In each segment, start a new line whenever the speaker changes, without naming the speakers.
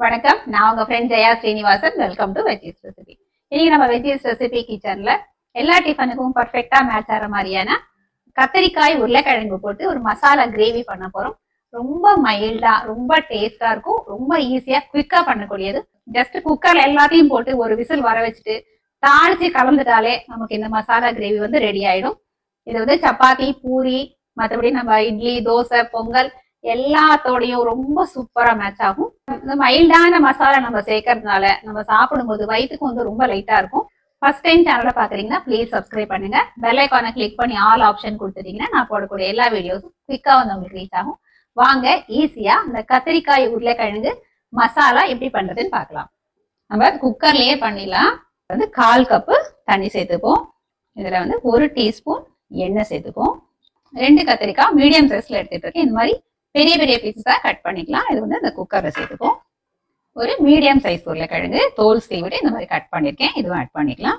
வணக்கம், நான் உங்க friend Jaya Srinivasan. Welcome to veggies recipe. இன்னைக்கு நம்ம வெஜ்ஜீஸ் ரெசிபி கிச்சன்ல எல்லா டிஃபனுக்கும் பர்ஃபெக்டா மேட்ச் ஆகிற மாதிரியான கத்திரிக்காய் உருளைக்கிழங்கு போட்டு ஒரு மசாலா கிரேவி பண்ண போறோம். ரொம்ப மைல்டா, ரொம்ப டேஸ்டா இருக்கும். ரொம்ப ஈஸியா குவிக்கா பண்ணக்கூடியது. ஜஸ்ட் குக்கர்ல எல்லாத்தையும் போட்டு ஒரு விசில் வர வச்சுட்டு தாளிச்சு கலந்துட்டாலே நமக்கு இந்த மசாலா கிரேவி வந்து ரெடி ஆயிடும். இது வந்து சப்பாத்தி, பூரி, மற்றபடி நம்ம இட்லி, தோசை, பொங்கல் எல்லாத்தோடையும் ரொம்ப சூப்பரா மேட்ச் ஆகும். இந்த மைல்டான மசாலா நம்ம சேர்க்கறதுனால நம்ம சாப்பிடும்போது வயிற்றுக்கு வந்து ரொம்ப லைட்டா இருக்கும். ஃபர்ஸ்ட் டைம் சேனலை பாக்குறீங்கன்னா ப்ளீஸ் சப்ஸ்கிரைப் பண்ணுங்க. பெல் ஐக்கானை கிளிக் பண்ணி ஆல் ஆப்ஷன் கொடுத்துட்டீங்கன்னா நான் போடக்கூடிய எல்லா வீடியோஸும் குவிக்கா வந்து உங்களுக்கு ரீச் ஆகும். வாங்க ஈஸியா இந்த கத்திரிக்காய் உருளைக்கிழங்கு மசாலா எப்படி பண்றதுன்னு பார்க்கலாம். நம்ம குக்கர்லயே பண்ணிடலாம். வந்து 1/4 கப்பு தண்ணி சேர்த்துப்போம். இதுல வந்து 1 டீஸ்பூன் எண்ணெய் சேர்த்துப்போம். 2 கத்திரிக்காய் மீடியம் சைஸ்ல எடுத்துட்டு இருக்கேன். இந்த மாதிரி பெரிய பெரிய பீஸஸா கட் பண்ணிக்கலாம். இது வந்து இந்த குக்கர்ல சேர்த்துப்போம். ஒரு மீடியம் சைஸ் உருளைக்கிழங்கு தோல் சீவிட்டு இந்த மாதிரி கட் பண்ணிருக்கேன். இதுவும் ஆட் பண்ணிக்கலாம்.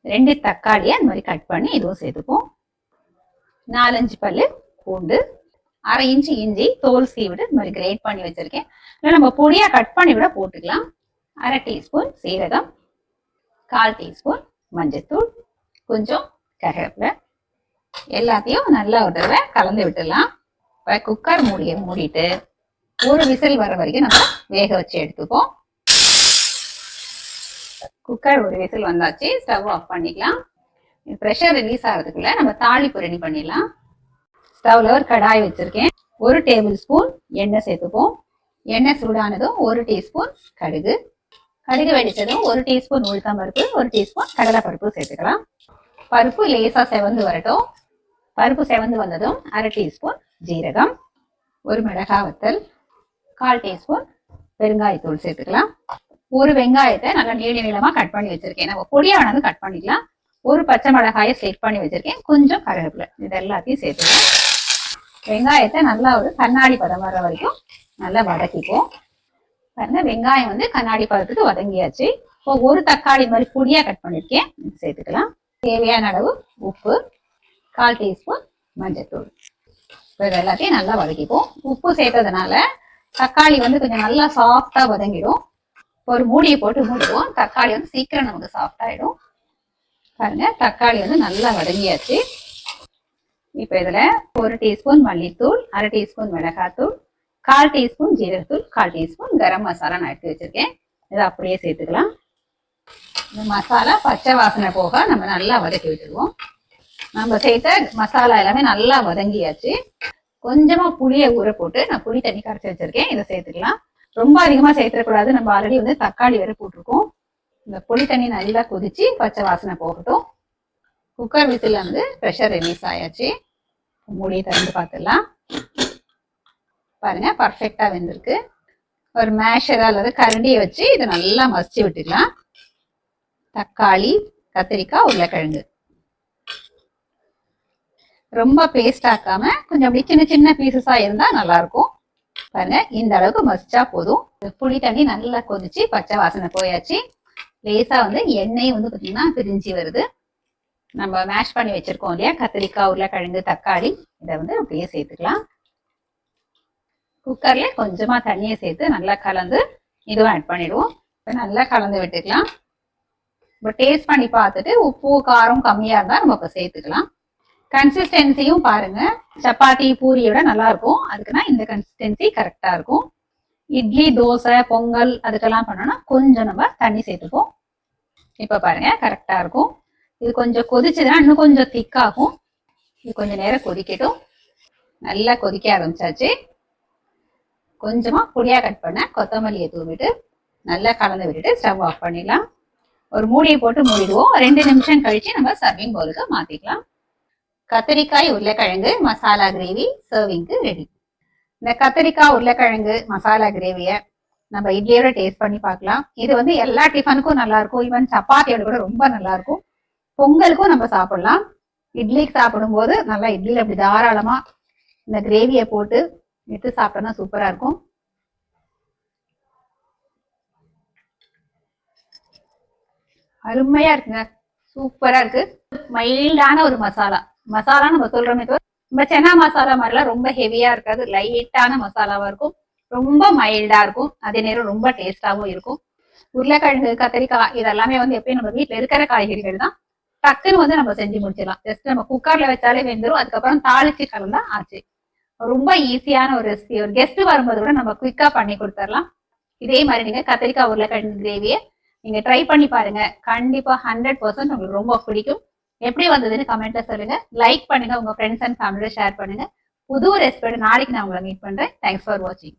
2 தக்காளியை இந்த மாதிரி கட் பண்ணி இதுவும் சேர்த்துப்போம். 4-5 பல்லு பூண்டு, 1/2 இன்ச்சு இஞ்சி தோல் சீவிட்டு இந்த மாதிரி கிரேட் பண்ணி வச்சிருக்கேன். இல்லை நம்ம பொடியா கட் பண்ணி விட போட்டுக்கலாம். 1/2 டீஸ்பூன் சீரகம், 1/4 டீஸ்பூன் மஞ்சத்தூள், கொஞ்சம் கருவேப்பிலை, எல்லாத்தையும் நல்லா ஒரு தடவை கலந்து விட்டுடலாம். இப்போ குக்கர் மூடிட்டு ஒரு விசில் வர வரைக்கும் நம்ம வேக வச்சு எடுத்துப்போம். குக்கர் ஒரு விசில் வந்தாச்சு. ஸ்டவ் ஆஃப் பண்ணிக்கலாம். ப்ரெஷர் ரிலீஸ் ஆகிறதுக்குள்ள நம்ம தாளிப்பு ரெடி பண்ணிடலாம். ஸ்டவ்ல ஒரு கடாய் வச்சிருக்கேன். 1 டேபிள் ஸ்பூன் எண்ணெய் சேர்த்துப்போம். எண்ணெய் சூடானதும் 1 டீஸ்பூன் கடுகு, கடுகு வெடிச்சதும் 1 டீஸ்பூன் உளுத்தம் பருப்பு, 1 டீஸ்பூன் கடலைப்பருப்பு சேர்த்துக்கலாம். பருப்பு லேசா செவந்து வரட்டும். பருப்பு செவந்து வந்ததும் 1/2 டீஸ்பூன் ஜீரகம், 1 மிளகாய் வத்தல், 1/4 டீஸ்பூன் பெருங்காயத்தூள் சேர்த்துக்கலாம். 1 வெங்காயத்தை நல்லா நீளமா கட் பண்ணி வச்சிருக்கேன். நம்ம பொடியானதும் கட் பண்ணிக்கலாம். 1 பச்சை மிளகாயை ஸ்லிட் பண்ணி வச்சிருக்கேன். கொஞ்சம் கருவேப்பிலை, இது எல்லாத்தையும் சேர்த்துக்கலாம். வெங்காயத்தை நல்லா ஒரு கண்ணாடி பதம் வர வரைக்கும் நல்லா வதக்கிப்போம். பாருங்க, வெங்காயம் வந்து கண்ணாடி பதத்துக்கு வதங்கியாச்சு. இப்போ 1 தக்காளி மாதிரி பொடியா கட் பண்ணிருக்கேன், சேர்த்துக்கலாம். தேவையான அளவு உப்பு, 1/4 டீஸ்பூன் மஞ்சத்தூள். இப்போ இது எல்லாத்தையும் நல்லா வதக்கிப்போம். உப்பு சேர்த்ததுனால தக்காளி வந்து கொஞ்சம் நல்லா சாஃப்டா வதங்கிடும். ஒரு மூடியை போட்டு மூடுவோம். தக்காளி வந்து சீக்கிரம் நமக்கு சாஃப்ட் ஆயிடும். பாருங்க, தக்காளி வந்து நல்லா வதங்கியாச்சு. இப்போ இதுல 1 டீஸ்பூன் மல்லித்தூள், 1/2 டீஸ்பூன் மிளகாத்தூள், 1/4 டீஸ்பூன் ஜீரகத்தூள், 1/4 டீஸ்பூன் கரம் மசாலா நான் எடுத்து வச்சிருக்கேன். இதை அப்படியே சேர்த்துக்கலாம். இந்த மசாலா பச்சை வாசனை போக நம்ம நல்லா வதக்கி விட்டுருவோம். நம்ம சேர்த்த மசாலா எல்லாமே நல்லா வதங்கியாச்சு. கொஞ்சமா புளியை ஊற போட்டு நான் புளி தண்ணி கரைச்சி வச்சிருக்கேன். இதை சேர்த்துக்கலாம். ரொம்ப அதிகமா சேர்த்துக்கூடாது. நம்ம ஆல்ரெடி வந்து தக்காளி வேற போட்டிருக்கோம். இந்த புளி தண்ணி நல்லா கொதிச்சு பச்சை வாசனை போகட்டும். குக்கர் விசில் வந்து ப்ரெஷர் ரிலீஸ் ஆயாச்சு. மூடியை திறந்து பார்த்துடலாம். பாருங்க, பர்ஃபெக்டா வெந்திருக்கு. ஒரு மேஷர் அல்லது கரண்டியை வச்சு இதை நல்லா மசிச்சு விட்டுக்கலாம். தக்காளி, கத்திரிக்காய், உருளைக்கிழங்கு ரொம்ப பேஸ்ட் ஆக்காம கொஞ்சம் அப்படி சின்ன சின்ன பீசஸா இருந்தா நல்லா இருக்கும். பாருங்க, இந்த அளவுக்கு மசிச்சா போதும். புளி தண்ணி நல்லா கொதிச்சு பச்சை வாசனை போயாச்சு. லேசா வந்து எண்ணெய் வந்து பாத்தீங்கன்னா பிரிஞ்சு வருது. நம்ம மேஷ் பண்ணி வச்சிருக்கோம் இல்லையா, கத்திரிக்காய், உருளைக்கிழங்கு, தக்காளி, இதை வந்து அப்படியே சேர்த்துக்கலாம். குக்கர்ல கொஞ்சமா தண்ணியை சேர்த்து நல்லா கலந்து இதுவும் ஆட் பண்ணிடுவோம். நல்லா கலந்து விட்டுக்கலாம். இப்போ டேஸ்ட் பண்ணி பார்த்துட்டு உப்பு காரம் கம்மியா இருந்தா நம்ம இப்போ சேர்த்துக்கலாம். கன்சிஸ்டன்சியும் பாருங்க, சப்பாத்தி பூரியோட நல்லா இருக்கும். அதுக்குன்னா இந்த கன்சிஸ்டன்சி கரெக்டா இருக்கும். இட்லி, தோசை, பொங்கல் அதுக்கெல்லாம் பண்ணோம்னா கொஞ்சம் நம்ம தண்ணி சேர்த்துப்போம். இப்ப பாருங்க, கரெக்டா இருக்கும். இது கொஞ்சம் கொதிச்சதுன்னா இன்னும் கொஞ்சம் திக்காகும். இது கொஞ்சம் நேரம் கொதிக்கட்டும். நல்லா கொதிக்க ஆரம்பிச்சாச்சு. கொஞ்சமா பொடியா கட் பண்ண கொத்தமல்லியை தூவிட்டு நல்லா கலந்து விட்டுட்டு ஸ்டவ் ஆஃப் பண்ணிடலாம். ஒரு மூடியை போட்டு மூடிடுவோம். 2 நிமிஷம் கழிச்சு நம்ம சர்விங் பவுலுக்கு மாத்திக்கலாம். கத்திரிக்காய் உருளைக்கிழங்கு மசாலா கிரேவி சர்விங்க்கு ரெடி. இந்த கத்திரிக்காய் உருளைக்கிழங்கு மசாலா கிரேவிய நம்ம இட்லியோட டேஸ்ட் பண்ணி பார்க்கலாம். இது வந்து எல்லா டிஃபனுக்கும் நல்லா இருக்கும். ஈவன் சப்பாத்தியோட கூட ரொம்ப நல்லா இருக்கும். பொங்கலுக்கும் நம்ம சாப்பிடலாம். இட்லிக்கு சாப்பிடும் போது நல்லா இட்லியில அப்படி தாராளமா இந்த கிரேவியை போட்டு எடுத்து சாப்பிட்டோம்னா சூப்பரா இருக்கும். அருமையா இருக்குங்க, சூப்பரா இருக்கு. மைல்டான ஒரு மசாலா நம்ம சொல்றோமே தவிர நம்ம சென்னா மசாலா மாதிரிலாம் ரொம்ப ஹெவியா இருக்காது. லைட்டான மசாலாவா இருக்கும். ரொம்ப மைல்டா இருக்கும், அதே நேரம் ரொம்ப டேஸ்டாவும் இருக்கும். உருளைக்கிழங்கு, கத்திரிக்காய் இதெல்லாமே வந்து எப்பயும் நம்ம வீட்டுல இருக்கிற காய்கறிகள் தான். டக்குன்னு வந்து நம்ம செஞ்சு முடிச்சிடலாம். ஜஸ்ட் நம்ம குக்கர்ல வச்சாலே வெந்துடும். அதுக்கப்புறம் தாளிச்சு கலந்தா ஆச்சு. ரொம்ப ஈஸியான ஒரு ரெசிபி. ஒரு கெஸ்ட் வரும்போது கூட நம்ம குயிக்கா பண்ணி கொடுத்துடலாம். இதே மாதிரி நீங்க கத்திரிக்காய் உருளைக்கிழங்கு கிரேவியை நீங்க ட்ரை பண்ணி பாருங்க. கண்டிப்பா 100% உங்களுக்கு ரொம்ப பிடிக்கும். எப்படி வந்ததுன்னு கமெண்ட்ல சொல்லுங்க. லைக் பண்ணுங்க, உங்க ஃப்ரெண்ட்ஸ் அண்ட் ஃபேமிலியோட ஷேர் பண்ணுங்க. புது ரெசிபியோட நாளைக்கு நான் உங்களை மீட் பண்றேன். தேங்க்ஸ் ஃபார் வாட்சிங்.